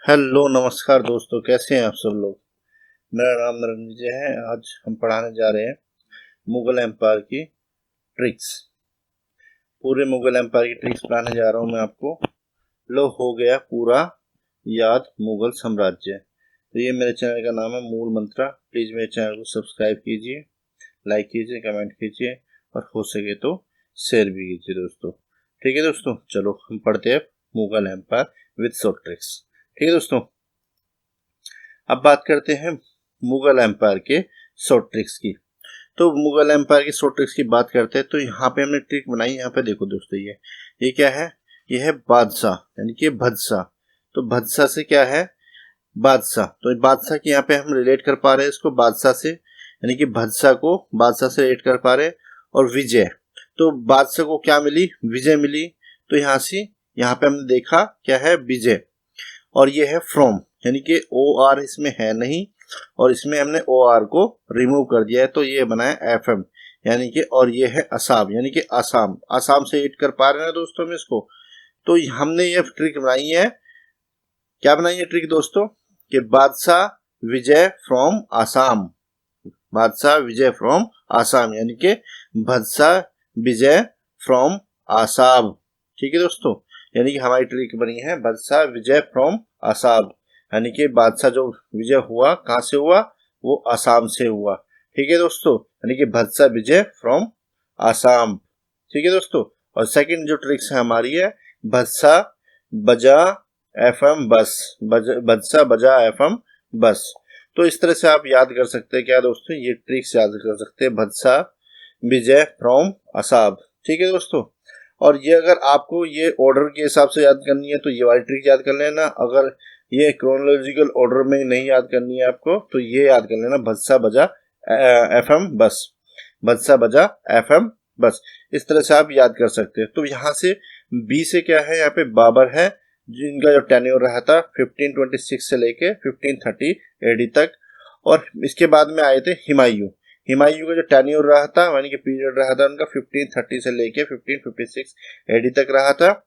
Hello नमस्कार दोस्तों, कैसे हैं आप सब लोग। मेरा नाम नरेंद्र विजय है। आज हम पढ़ाने जा रहे हैं मुगल एम्पायर की ट्रिक्स। पूरे मुगल एम्पायर की ट्रिक्स पढ़ाने जा रहा हूं मैं आपको। लो हो गया पूरा याद मुगल साम्राज्य। तो ये मेरे चैनल का नाम है मूल मंत्रा। प्लीज़ मेरे चैनल को सब्सक्राइब कीजिए, लाइक कीजिए, कमेंट कीजिए और हो सके तो शेयर भी कीजिए दोस्तों। ठीक है दोस्तों, चलो हम पढ़ते हैं Mughal empire with short tricks. ठीक है दोस्तों, अब बात करते हैं मुगल एम्पायर के शॉर्ट ट्रिक्स की। तो मुगल एम्पायर की शॉर्ट ट्रिक्स की बात करते हैं तो यहाँ पे हमने ट्रिक बनाई। यहाँ पे देखो दोस्तों, ये क्या है? ये है बादशाह, यानी कि भदशाह। तो भदशाह से क्या है? बादशाह। तो बादशाह की यहाँ पे हम रिलेट कर पा रहे हैं इसको बादशाह से, यानी कि भदशाह को बादशाह से रिलेट कर पा रहे हैं। और विजय, तो बादशाह को क्या मिली? विजय मिली। तो यहाँ पे हमने देखा क्या है? विजय। और ये है फ्रॉम, यानी कि ओ आर इसमें है नहीं और इसमें हमने ओ आर को रिमूव कर दिया है, तो ये बना है एफ एम, यानी कि। और ये है असाम, यानी कि आसाम। आसाम से हिट कर पा रहे हैं ना दोस्तों हम इसको। तो हमने ये ट्रिक बनाई है। क्या बनाई है ट्रिक दोस्तों? कि बादशाह विजय फ्रॉम आसाम। बादशाह विजय फ्रॉम आसाम, यानी कि बादशाह विजय फ्रॉम आसाम। ठीक है दोस्तों, यानी कि हमारी ट्रिक बनी है बादशाह विजय फ्रॉम आसाम, यानी कि बादशाह जो विजय हुआ कहाँ से हुआ? वो आसाम से हुआ। ठीक है दोस्तों, यानी कि बादशाह विजय फ्रॉम आसाम। ठीक है दोस्तों। और सेकंड जो ट्रिक्स है हमारी है बादशाह बजा एफएम बस। बादशाह बजा एफएम बस। तो इस तरह से आप याद कर सकते हैं क्या दोस्तों? ये ट्रिक्स याद कर सकते हैं बादशाह विजय फ्रॉम आसाम। ठीक है दोस्तों। और ये अगर आपको ये ऑर्डर के हिसाब से याद करनी है तो ये वाली ट्रिक याद कर लेना। अगर ये क्रोनोलॉजिकल ऑर्डर में नहीं याद करनी है आपको तो ये याद कर लेना बादशाह बजा एफएम बस। बादशाह बजा एफएम बस। इस तरह से आप याद कर सकते हैं। तो यहाँ से बी से क्या है? यहाँ पे बाबर है, जिनका जो टेन्योर रहा था 1526 से लेके 1530 एडी तक। और इसके बाद में आए थे हुमायूं। हुमायूं का जो टेन्योर रहा था, यानी कि पीरियड रहा था उनका 1530 से लेके 1556 एडी तक रहा था।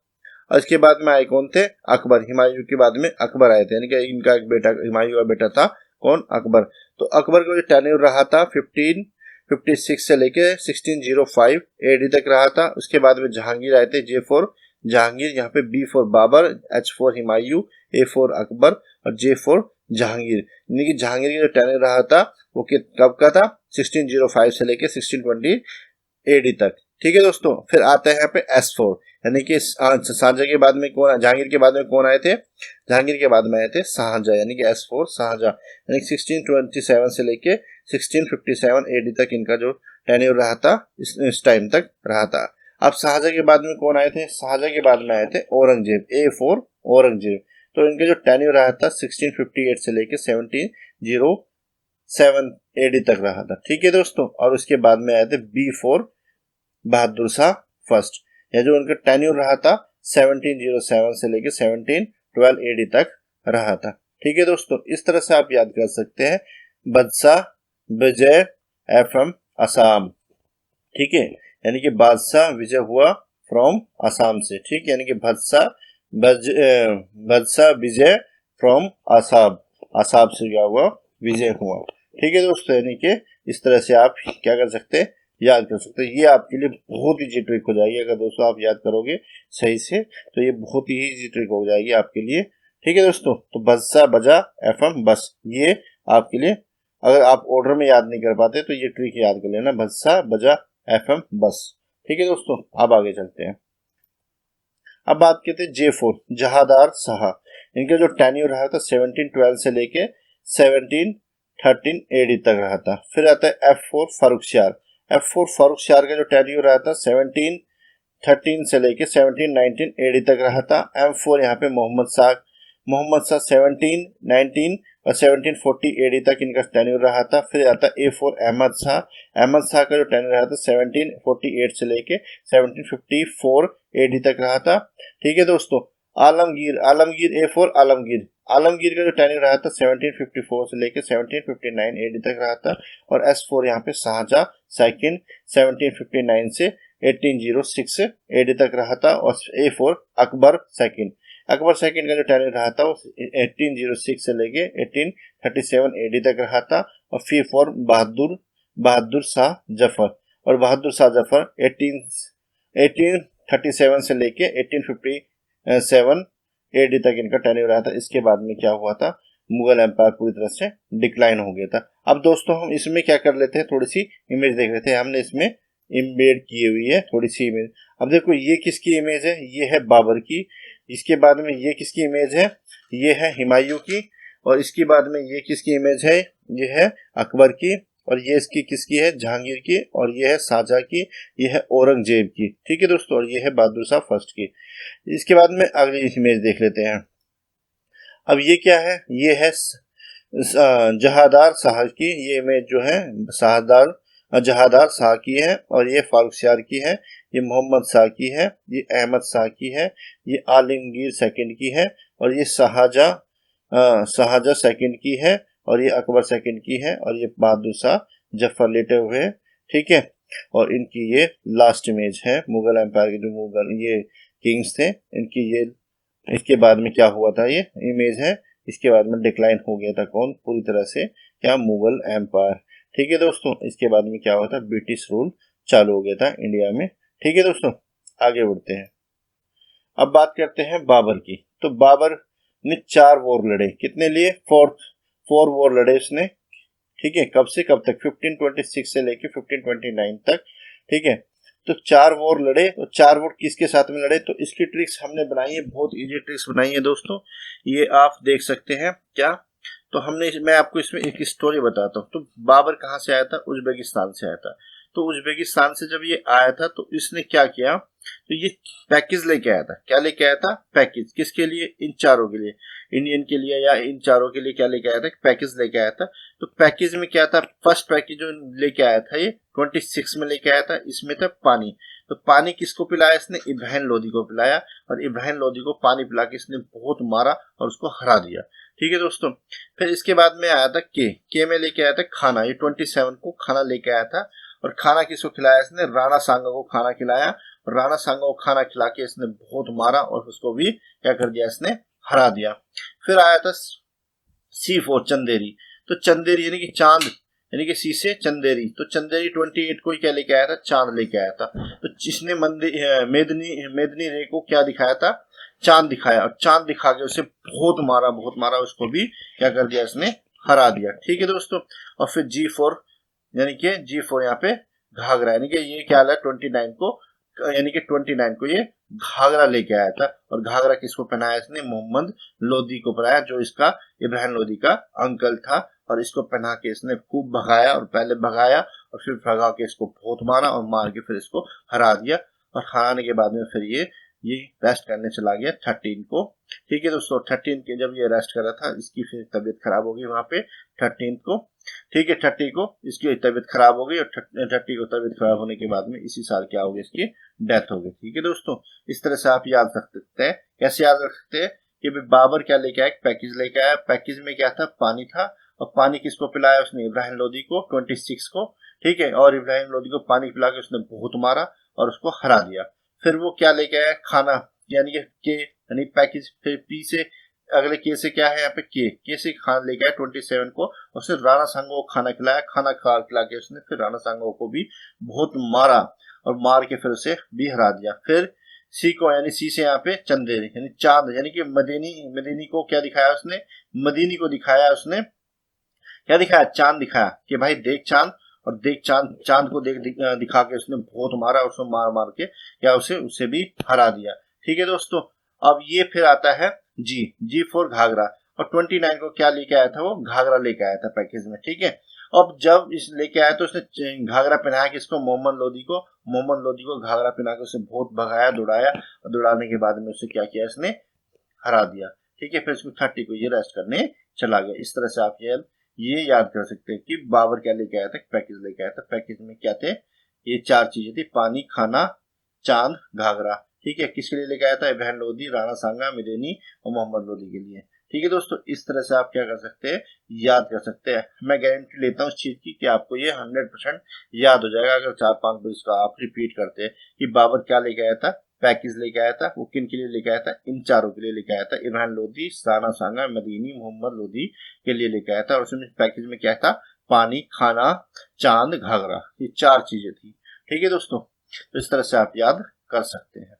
और इसके बाद में आए कौन थे? अकबर। हुमायूं के बाद में अकबर आए थे, यानी कि इनका एक बेटा, हुमायूं का बेटा था कौन? अकबर। तो अकबर का जो टेन्योर रहा था 1556 से लेके 1605 एडी तक रहा था। उसके बाद में जहांगीर आए थे, जे फॉर जहांगीर। यहाँ पे B for Babur, H for Humayun, A for Akbar और जे फॉर जहांगीर। यानी कि जहांगीर का जो टेन्योर रहा था वो कब का था? 1605 से लेके 1620 एडी तक। ठीक है दोस्तों। फिर आता है यहाँ पे एस फोर, यानी कि शाहजहां के बाद में कौन? जहांगीर के बाद में कौन आए थे? जहांगीर के बाद में आए थे शाहजहां, यानी कि एस फोर शाहजहां। यानी 1627 से लेके 1657 एडी तक इनका जो टेन्योर रहा था इस टाइम तक रहा था। अब शाहजहां के बाद में कौन आए थे? शाहजहां के बाद में आए थे औरंगजेब, ए फोर औरंगजेब। तो इनका जो टेन्योर रहा था 1658 से लेके 1707 एडी तक रहा था। ठीक है दोस्तों। और उसके बाद में आए थे B four Bahadur Shah first, या जो उनका टेन्योर रहा था 1707 से लेके 1712 एडी तक रहा था। ठीक है दोस्तों, इस तरह से आप याद कर सकते हैं बादशाह विजय एफएम असम। ठीक है, यानी कि बादशाह विजय हुआ फ्रॉम असम से। ठीक, यानी कि बादशाह विजय फ्रॉम असम, असम से क्या हुआ? विजय हुआ। ठीक है दोस्तों, यानी कि इस तरह से आप क्या कर सकते हैं? याद कर सकते हैं। ये आपके लिए बहुत ईजी ट्रिक हो जाएगी। अगर दोस्तों आप याद करोगे सही से तो ये बहुत ही ईजी ट्रिक हो जाएगी आपके लिए। ठीक है दोस्तों। तो बादशाह बजा एफएम बस, ये आपके लिए, अगर आप ऑर्डर में याद नहीं कर पाते तो ये ट्रिक याद कर लेना, बादशाह बजा एफएम बस। ठीक है दोस्तों, अब आगे चलते हैं। अब बात करते हैं जे फोर जहादार शाह। इनका जो टेन्योर रहा था 1712 से लेके 1713 एडी तक रहा था। फिर आता है F four Farrukhsiyar. F four Farrukhsiyar का जो टेन्योर रहा था 1713 से लेके 1719 एडी तक रहा था। एम फोर यहाँ पे मोहम्मद शाह 1719 और 1740 एडी तक इनका टेन्योर रहा था। फिर आता है ए फोर अहमद शाह। अहमद शाह का जो टेन्योर रहा था 1748 से लेके 1754 एडी तक रहा था। ठीक है दोस्तों। आलमगीर, आलमगीर ए फोर आलमगीर। आलमगीर का जो टेन्योर रहा था 1754 से लेके 1759 एडी तक रहा था। और एस फोर यहाँ पे शाहजहां सेकंड 1759 से 1806 एडी तक रहा था। और ए फोर अकबर सेकंड, अकबर सेकंड का जो टेन्योर रहा था वो 1806 से लेके 1837 एडी तक रहा था। और फिर फॉर बहादुर शाह जफर, और बहादुर शाह जफर 1837 से लेके 1857 एडी तक इनका टेन्योर रहा था। इसके बाद में क्या हुआ था, मुगल एम्पायर पूरी तरह से डिक्लाइन हो गया था। अब दोस्तों हम इसमें क्या कर लेते हैं, थोड़ी सी इमेज देख लेते हैं। हमने इसमें इम्बेड की हुई है थोड़ी सी इमेज। अब देखो ये किसकी इमेज है, ये है बाबर की। इसके बाद में ये किसकी इमेज है, ये है हुमायूं की। और इसके बाद में ये किसकी इमेज है, ये है अकबर की। और ये इसकी किसकी है, जहांगीर की। और ये है शाहजहां की, ये है औरंगजेब की। ठीक है दोस्तों, और ये है बहादुर शाह फर्स्ट की। इसके बाद में अगली इमेज देख लेते हैं। अब ये क्या है, ये है जहादार शाह की। ये इमेज जो है जहादार शाह की है। और ये फारुखसियार की है, ये मोहम्मद शाह की है, ये अहमद शाह की है, ये आलमगीर सेकंड की है, और ये शाहजहां सेकंड की है, और ये अकबर सेकंड की है, और ये बहादुर शाह जफर लेटे हुए हैं। ठीक है, और इनकी ये लास्ट इमेज है मुगल एम्पायर के जो मुगल ये किंग्स थे इनकी ये। इसके बाद में क्या हुआ था, ये इमेज है। इसके बाद में डिक्लाइन हो गया था कौन, पूरी तरह से क्या, मुगल एम्पायर। ठीक है दोस्तों, इसके बाद में क्या हुआ था, ब्रिटिश रूल चालू हो गया था इंडिया में। ठीक है दोस्तों, आगे बढ़ते हैं। अब बात करते हैं बाबर की। तो बाबर ने 4 वॉर लड़े, कितने लिए, 4 वॉर लड़े उसने। ठीक है, कब से कब तक, 1526 से लेके 1529 तक। ठीक है, तो 4 वॉर लड़े। और 4 वॉर किसके साथ में लड़े, तो इसकी ट्रिक्स हमने बनाई है, बहुत इजी ट्रिक्स बनाई है दोस्तों, ये आप देख सकते हैं क्या। तो मैं आपको इसमें एक स्टोरी बताता हूँ। तो बाबर कहाँ से आया था, उज्बेकिस्तान से आया था। तो उज्बेकिस्तान से जब ये आया था तो इसने क्या किया, तो ये पैकेज लेके आया था। क्या लेके आया था, पैकेज, किसके लिए, इन चारों के लिए, इंडियन के लिए या इन चारों के लिए क्या लेके आया था, पैकेज लेके आया था। तो पैकेज में क्या था, फर्स्ट पैकेज जो लेके आया था ये 26 में लेके आया था। इसमें था पानी। तो पानी किसको पिलाया इसने, इब्राहिम लोदी को पिलाया। और इब्राहिम लोदी को पानी पिला के इसने बहुत मारा और उसको हरा दिया। ठीक है दोस्तों, फिर इसके बाद में आया था के में लेके आया था खाना। ये 27 को खाना लेके आया था। और खाना किसको खिलाया इसने, राणा सांगा को खाना खिलाया। और राणा सांगा को खाना खिला के इसने बहुत मारा और उसको भी क्या कर दिया, इसने हरा दिया। फिर आया था C4 चंदेरी। तो चंदेरी यानी कि चांद, यानी कि सी से चंदेरी। तो चंदेरी 28 को ही क्या लेके आया था, चांद लेके आया था। तो इसने मेदनी रे को क्या दिखाया था, चांद दिखाया। और चांद दिखा के उसे बहुत मारा, उसको भी क्या कर दिया, इसने हरा दिया। ठीक है दोस्तों, और फिर G4 यानी कि G4 यहाँ पे घाघरा, यानी कि ये क्या है 29 को, यानी कि 29 को ये घाघरा लेके आया था। और घाघरा किसको पहनाया इसने, मोहम्मद लोदी को पहनाया, जो इसका इब्राहिम लोदी का अंकल था। और इसको पहना के इसने खूब भगाया, और पहले भगाया और फिर भगा के इसको बहुत मारा, और मार के फिर इसको हरा दिया। और हराने के बाद में फिर ये रेस्ट करने चला गया 13 को। ठीक है दोस्तों, 13 के जब ये रेस्ट कर रहा था, इसकी फिर तबीयत खराब हो गई वहां पे 13 को। ठीक है, 30 को इसकी तबीयत खराब हो गई। और 30 को तबीयत खराब होने के बाद में इसी साल क्या हो गया, इसकी डेथ हो गई। ठीक है दोस्तों, इस तरह से आप याद रख सकते हैं। कैसे याद रख सकते हैं कि बाबर क्या लेके आया, पैकेज लेके आया। पैकेज में क्या था, पानी था। और पानी किसको पिलाया उसने, इब्राहिम लोदी को 26 को। ठीक है, और इब्राहिम लोदी को पानी पिला के उसने बहुत मारा और उसको हरा दिया। फिर वो क्या लेके आया, खाना, यानी कि यानी पैकेज। फिर पी से अगले के से क्या है यहाँ पे, के से खाना लेके आया 27 को। और फिर राणा सांगा को खाना खिलाया। खाना खिला के उसने फिर राणा सांगा को भी बहुत मारा, और मार के फिर उसे भी हरा दिया। फिर सी को, यानी सी से यहाँ पे चंदेरी यानी चांद, यानी कि मदीनी को क्या दिखाया उसने, मदीनी को दिखाया उसने, क्या दिखाया, चांद दिखाया कि भाई देख चांद। और देख चांद को दिखा के उसने बहुत मारा, और उसको मार के क्या उसे भी हरा दिया। ठीक है दोस्तों, अब ये फिर आता है G4 घाघरा। और 29 को क्या लेके आया था, वो घाघरा लेके आया था पैकेज में। ठीक है, अब जब इस लेके आया तो उसने घाघरा पहनाया किसको, मोहम्मद लोदी को घाघरा पहना के उसे बहुत भगाया, दौड़ाया। और दौड़ाने के बाद में उसे क्या किया, इसने हरा दिया। ठीक है, फिर उसको 30 को ये रेस्ट करने चला गया। इस तरह से आप ये याद कर सकते हैं कि बाबर क्या लेके आया था, पैकेज लेके आया था। पैकेज में क्या थे, ये 4 चीजें थी, पानी, खाना, चांद, घाघरा। ठीक है, किसके लिए लेके आया था, इब्राहिम लोदी, राणा सांगा, मदीनी और मोहम्मद लोदी के लिए। ठीक है दोस्तों, इस तरह से आप क्या कर सकते हैं, याद कर सकते हैं। मैं गारंटी लेता हूँ इस चीज की कि आपको ये 100% याद हो जाएगा अगर 4-5 बार इसका आप रिपीट करते हैं कि बाबर क्या लेके आया था, पैकेज लेके आया था। वो किन के लिए लेके आया था? इन चारों के लिए लेके आया था। इमरान लोधी, राना सांगा, मदीनी, मोहम्मद लोधी के लिए लेके आया था। और उसमें पैकेज में क्या था? पानी, खाना, चांद, घाघरा, ये 4 चीजें थी। ठीक है दोस्तों, तो इस तरह से आप याद कर सकते हैं।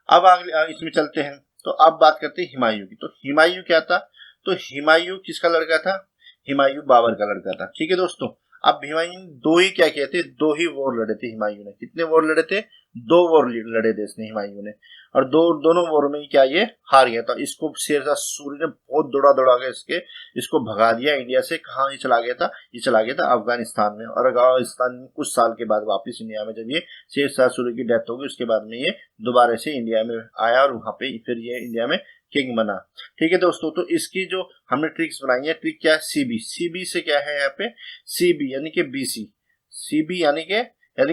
अब आगे इसमें चलते हैं। तो अब बात करते हैं हुमायूं की। तो हुमायूं क्या था? तो हुमायूं किसका लड़का था? हुमायूं बाबर का लड़का था। ठीक है दोस्तों, अब हुमायूं दो ही क्या किए थे? 2 ही वॉर लड़े थे हुमायूं ने। कितने वॉर लड़े थे? 2 वॉर लड़े थे इसने, हुमायूं ने। और दोनों वॉर में क्या ये हार गया था। इसको शेरशाह सूरी ने बहुत दौड़ा के इसको भगा दिया इंडिया से। कहाँ ये चला गया था? ये चला गया था अफगानिस्तान में। और अफगानिस्तान में कुछ साल के बाद वापस इंडिया में, जब ये शेरशाह सूरी की डेथ होगी, उसके बाद में ये दोबारा से इंडिया में आया और वहां पे फिर ये इंडिया में किंग बना। ठीक है दोस्तों, तो इसकी जो हमने ट्रिक्स बनाई है, ट्रिक क्या है? सीबी। सीबी से क्या है यहाँ पे? सीबी यानी कि बीसी। सीबी यानी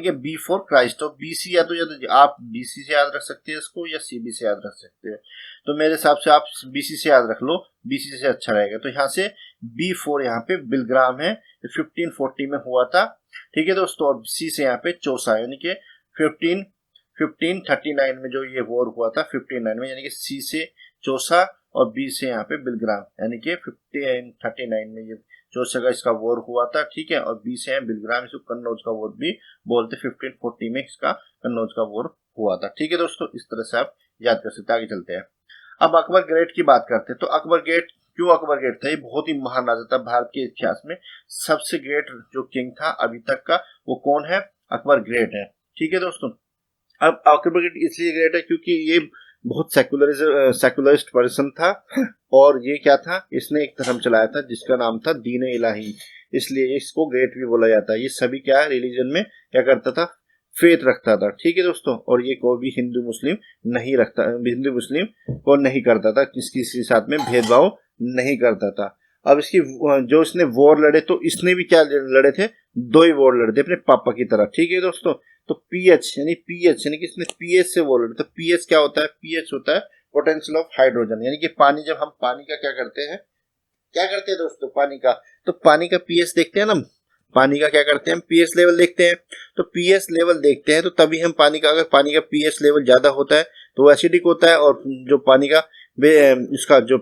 कि बी फॉर क्राइस्ट। तो बीसी या तो आप बीसी से याद रख सकते हैं इसको, या सीबी से याद रख सकते हैं। तो मेरे हिसाब से आप बीसी से याद रख लो, बीसी से अच्छा रहेगा। तो यहाँ से बी फोर यहाँ पे बिलग्राम है, 1540 में हुआ था। ठीक है दोस्तों, और सी से यहाँ पे चौसा, यानी कि 1539 में जो ये वॉर हुआ था 59 में, यानी कि सी से चौसा और बी से यहाँ पे बिलग्राम, यानी कि 1539 में ये चौसा का इसका वॉर हुआ था। ठीक है, और बी से है बिलग्राम, इसको कन्नौज का वॉर भी बोलते। 1540 में इसका कन्नौज का वॉर हुआ था। ठीक है दोस्तों, इस तरह से आप याद कर सकते हैं। आगे चलते हैं। अब अकबर ग्रेट की बात करते हैं। तो अकबर ग्रेट क्यों अकबर ग्रेट था? ये बहुत ही महान राजा था। भारत के इतिहास में सबसे ग्रेट जो किंग था अभी तक का, वो कौन है? अकबर ग्रेट है। ठीक है दोस्तों, अब अकबर ग्रेट इसलिए ग्रेट है क्योंकि ये बहुत सेकुलरिस्ट पर्सन था। और ये क्या था? इसने एक धर्म चलाया था जिसका नाम था दीन इलाही, इसलिए इसको ग्रेट भी बोला जाता है। ये सभी क्या है? रिलीजन में क्या करता था? फेथ रखता था। ठीक है दोस्तों, और ये कोई भी हिंदू मुस्लिम नहीं रखता, हिंदू मुस्लिम को नहीं करता था, किसी के साथ में भेदभाव नहीं करता था। अब इसकी जो इसने वॉर लड़े, तो इसने भी क्या लड़े थे? 2 ही वॉर लड़े थे अपने पापा की तरह। ठीक है दोस्तों, तो पीएच यानी कि इसने पीएच से वॉर लड़े। तो पीएच क्या होता है? पीएच होता है पोटेंशियल ऑफ हाइड्रोजन, यानी कि पानी, जब हम पानी का क्या करते हैं दोस्तों? पानी का, तो पानी का पीएच देखते हैं ना, पानी का क्या करते हैं? हम पीएच लेवल देखते हैं। तो पीएच लेवल देखते हैं तो तभी हम पानी का, अगर पानी का पीएच लेवल ज्यादा होता है तो वो एसिडिक होता है, और जो पानी का इसका जो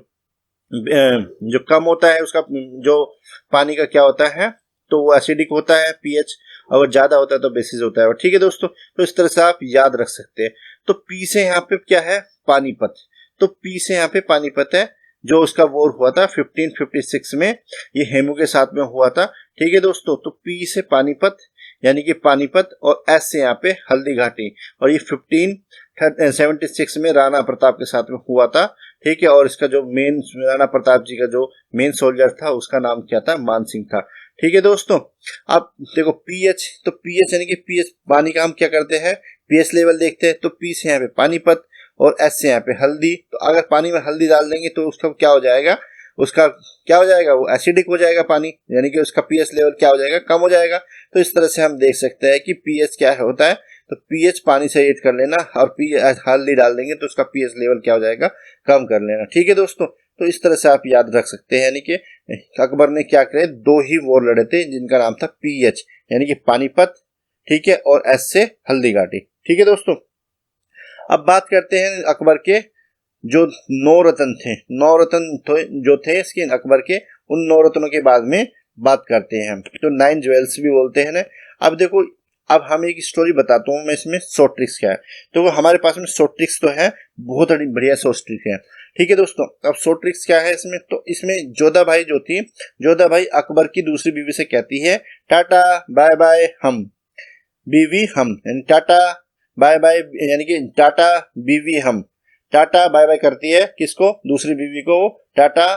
कम होता है, उसका जो पानी का क्या होता है? तो वो एसिडिक होता है पीएच, अगर ज्यादा होता है तो बेसिस होता है। ठीक है दोस्तों, तो इस तरह से आप याद रख सकते हैं। तो पी से यहाँ पे क्या है? पानीपत। तो पी से यहाँ पे पानीपत है, जो उसका वॉर हुआ था 1556 में, ये हेमू के साथ में हुआ था। ठीक है दोस्तों, तो पी से पानीपत यानी कि पानीपत, और एस से यहाँ पे हल्दी घाटी, और ये 1576 में राणा प्रताप के साथ में हुआ था। ठीक है, और इसका जो मेन, राणा प्रताप जी का जो मेन सोल्जर था, उसका नाम क्या था? मान सिंह था। ठीक है दोस्तों, अब देखो पीएच, तो पीएच यानी कि पीएच पानी का हम क्या करते हैं? पीएच लेवल देखते हैं। तो पी से यहाँ पे पानीपत और एस से यहाँ पे हल्दी। तो अगर पानी में हल्दी डाल देंगे तो उसका क्या हो जाएगा? वो एसिडिक हो जाएगा पानी, यानी कि उसका पीएच लेवल क्या हो जाएगा? कम हो जाएगा। तो इस तरह से हम देख सकते हैं कि पीएच क्या होता है। तो पीएच पानी से ऐड कर लेना, और हल्दी डाल देंगे तो उसका पीएच लेवल क्या हो जाएगा? कम कर लेना। ठीक है दोस्तों, तो इस तरह से आप याद रख सकते हैं। यानी कि अकबर ने क्या करे? 2 ही वॉर लड़े थे जिनका नाम था पीएच, यानी कि पानीपत, ठीक है, और एस से हल्दी घाटी। ठीक है दोस्तों, अब बात करते हैं अकबर के जो 9 रत्न थे। 9 रत्न जो थे इसके अकबर के, उन 9 रत्नों के बाद में बात करते हैं हम, तो 9 ज्वेल्स भी बोलते हैं ना। अब देखो, अब हम एक स्टोरी बताता हूँ मैं, इसमें शॉर्ट ट्रिक्स क्या है। तो हमारे पास में शॉर्ट ट्रिक्स तो है, बहुत बढ़िया शॉर्ट ट्रिक है। ठीक है दोस्तों, अब शॉर्ट ट्रिक्स क्या है इसमें? तो इसमें जोधा भाई जो थी, जोधा भाई अकबर की दूसरी बीवी से कहती है टाटा बाय बाय हम, बीवी हम, यानी टाटा बाय बाय, यानी कि टाटा बीवी हम। टाटा बाय बाय करती है किसको? दूसरी बीवी को। टाटा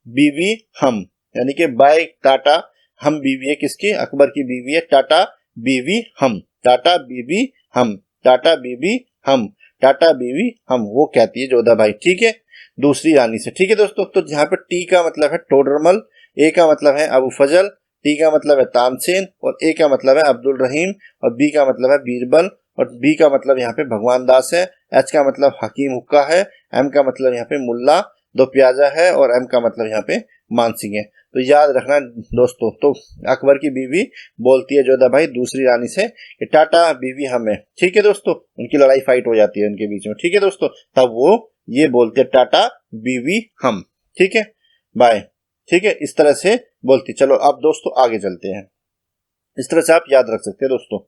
बीवी हम, यानी कि बाय टाटा, हम बीवी है किसकी? अकबर की बीवी है। टाटा बीवी हम, टाटा बीवी हम, टाटा बीवी हम, टाटा बीवी हम, वो कहती है जोधा भाई। ठीक है, दूसरी रानी से। ठीक है दोस्तों, तो यहाँ पे टी का मतलब है टोडरमल, ए का मतलब है अबू फजल, टी का मतलब है तानसेन, और ए का मतलब है अब्दुल रहीम, और बी का मतलब है बीरबल, और बी का मतलब यहाँ पे भगवान दास है, एच का मतलब हकीम हुक्का है, एम का मतलब यहाँ पे मुल्ला दो प्याजा है, और एम का मतलब यहाँ पे मानसिंह है। तो याद रखना दोस्तों। तो अकबर की बीवी बोलती है जोधा भाई दूसरी रानी से कि टाटा बीवी हम है, ठीक है दोस्तों। उनकी लड़ाई फाइट हो जाती है उनके बीच में, ठीक है दोस्तों। तब वो ये बोलते हैं टाटा बीवी हम, ठीक है, बाय, ठीक है, इस तरह से बोलती। चलो अब दोस्तों आगे चलते हैं, इस तरह से आप याद रख सकते हैं दोस्तों।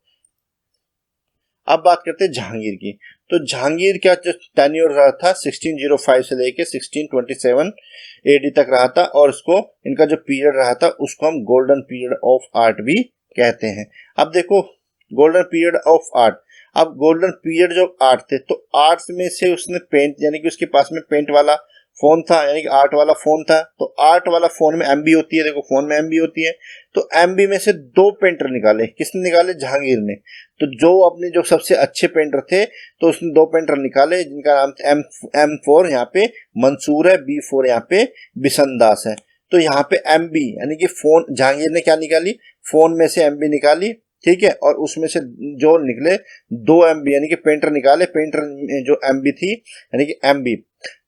अब बात करते हैं जहांगीर की। तो जहांगीर का जो टेन्योर रहा था 1605 से लेके 1627 एडी तक रहा था, और उसको इनका जो पीरियड रहा था उसको हम गोल्डन पीरियड ऑफ आर्ट भी कहते हैं। अब देखो गोल्डन पीरियड ऑफ आर्ट, अब गोल्डन पीरियड जो आर्ट थे, तो आर्ट्स में से उसने पेंट, यानी कि उसके पास में पेंट वाला फोन था, यानी कि आर्ट वाला फोन था। तो आर्ट वाला फोन में एमबी होती है, देखो फोन में एमबी होती है। तो एमबी में से 2 पेंटर निकाले, किसने निकाले? जहांगीर ने। तो जो अपने जो सबसे अच्छे पेंटर थे, तो उसने 2 पेंटर निकाले जिनका नाम था M4 यहाँ पे मंसूर है, B4 यहाँ पे बिसनदास है। तो यहाँ पे एमबी यानी कि फोन, जहांगीर ने क्या निकाली? फोन में से एमबी निकाली, ठीक है, और उसमें से जो निकले 2 एमबी यानी कि पेंटर निकाले, पेंटर जो एमबी थी यानी कि एमबी।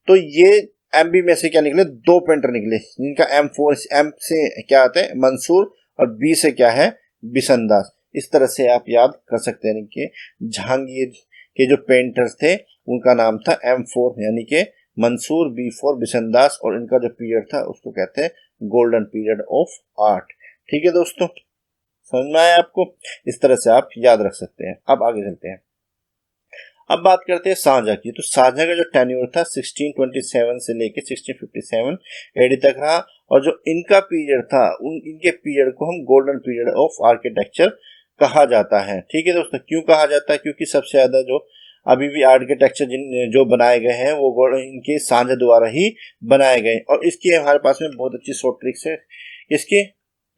तो ये एमबी में से क्या निकले? 2 पेंटर निकले जिनका M4 एम से क्या आता है? मंसूर, और बी से क्या है? बिसनदास। इस तरह से आप याद कर सकते हैं कि जहांगीर के जो पेंटर्स थे उनका नाम था M4 यानी कि मंसूर, B4 बिसनदास, और इनका जो पीरियड था उसको कहते हैं गोल्डन पीरियड ऑफ आर्ट, ठीक है दोस्तों। समझ में आया आपको? इस तरह से आप याद रख सकते हैं। अब आगे चलते हैं, अब बात करते हैं शाहजहां की। तो शाहजहां का जो टेन्योर था 1627 से लेके 1657 एडी तक रहा, और जो इनका पीरियड था इनके पीरियड को हम गोल्डन पीरियड ऑफ आर्किटेक्चर कहा जाता है, ठीक है दोस्तों। क्यों कहा जाता है? क्योंकि सबसे ज्यादा जो अभी भी आर्किटेक्चर जो बनाए गए हैं वो इनके शाहजहां द्वारा ही बनाए गए। और इसकी हमारे पास में बहुत अच्छी शॉर्ट ट्रिक्स है।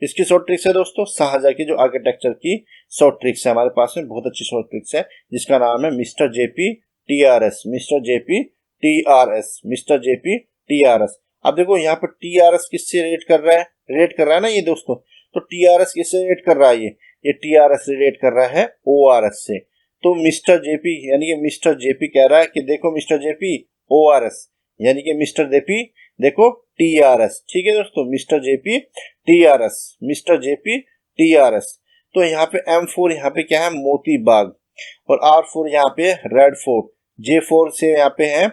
इसकी शॉर्ट ट्रिक्स है दोस्तों, शाहजहां की जो आर्किटेक्चर की शॉर्ट ट्रिक्स है हमारे पास में, बहुत अच्छी शॉर्ट ट्रिक्स है, जिसका नाम है mister JP TRS, mister JP TRS, mister JP TRS. अब देखो यहाँ पर टीआरएस किससे रेट कर रहा है? रेट कर रहा है ना ये दोस्तों। तो टीआरएस किससे रेट कर रहा है? ये टीआरएस रेट कर रहा है ओआरएस से। तो मिस्टर जेपी यानी कि मिस्टर जेपी कह रहा है कि देखो मिस्टर जेपी ओआरएस, यानी कि मिस्टर जेपी देखो टीआरएस, ठीक है दोस्तों, mister JP TRS, mister JP TRS. तो यहाँ पे M4 यहाँ पे क्या है? मोती बाग, और R4 यहाँ पे रेड फोर्ट, J4 से यहाँ पे है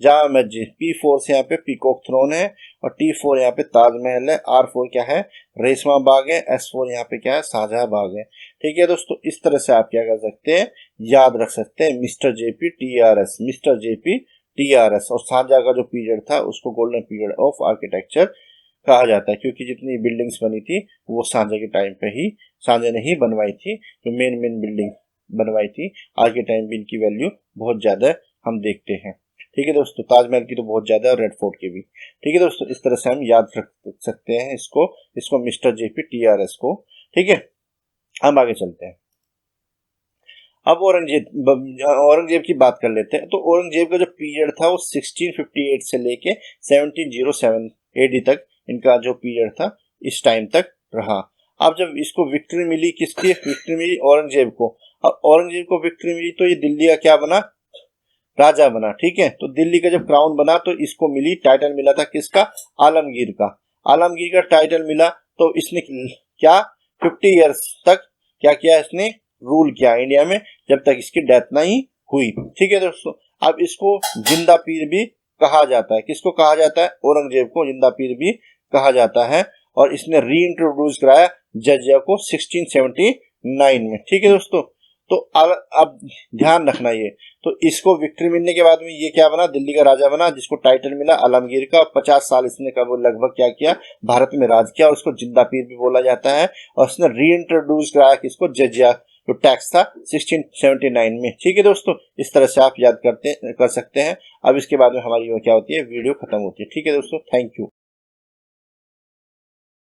जामा मस्जिद, P4 से यहाँ पे पीकॉक थ्रोन है, और T4 यहाँ पे ताजमहल है, R4 क्या है? रेशमा बाग है, S4 यहाँ पे क्या है? शाहजहां बाग है, ठीक है दोस्तों। इस तरह से आप क्या कर सकते हैं? याद रख सकते हैं mister JP TRS, mister JP TRS. और शाहजहां का जो पीरियड था उसको गोल्डन पीरियड ऑफ आर्किटेक्चर कहा जाता है, क्योंकि जितनी बिल्डिंग्स बनी थी वो शाहजहां के टाइम पे ही शाहजहां ने ही बनवाई थी। जो मेन बिल्डिंग बनवाई थी, आज के टाइम भी इनकी वैल्यू बहुत ज्यादा हम देखते हैं, ठीक है दोस्तों। ताजमहल की तो बहुत ज्यादा, रेड फोर्ट की भी, ठीक है दोस्तों। इस तरह से हम याद रख सकते हैं इसको मिस्टर जेपी टीआरएस को, ठीक है। हम आगे चलते हैं, अब औरंगजेब की बात कर लेते हैं। तो औरंगजेब का जो पीरियड था वो 1658 से लेके 1707 एडी तक इनका जो पीरियड था इस टाइम तक रहा। अब जब इसको विक्ट्री मिली, किसकी विक्ट्री मिली? औरंगजेब को। अब औरंगजेब को विक्ट्री मिली तो ये दिल्ली का क्या बना? राजा बना, ठीक है। तो दिल्ली का जब क्राउन बना तो इसको मिली, टाइटल मिला था किसका? आलमगीर का। आलमगीर का टाइटल मिला तो इसने क्या 50 ईयर्स तक क्या किया? इसने रूल किया इंडिया में, जब तक इसकी डेथ नहीं हुई, ठीक है दोस्तों। अब इसको जिंदा पीर भी कहा जाता है। किसको कहा जाता है? औरंगजेब को जिंदा पीर भी कहा जाता है। और इसने री इंट्रोड्यूस कराया जजिया को 1679 में, ठीक है दोस्तों। तो अब ध्यान रखना ये, तो इसको विक्ट्री मिलने के बाद में ये क्या बना? दिल्ली का राजा बना, जिसको टाइटल मिला आलमगीर का। 50 साल इसने का वो लगभग क्या किया? भारत में राज किया, और उसको जिंदा पीर भी बोला जाता है। और इसने री इंट्रोड्यूस कराया किसको? जजिया जो टैक्स था 1679 में, ठीक है दोस्तों। इस तरह से आप याद कर सकते हैं। अब इसके बाद में हमारी क्या होती है? वीडियो खत्म होती है, ठीक है दोस्तों। Thank you.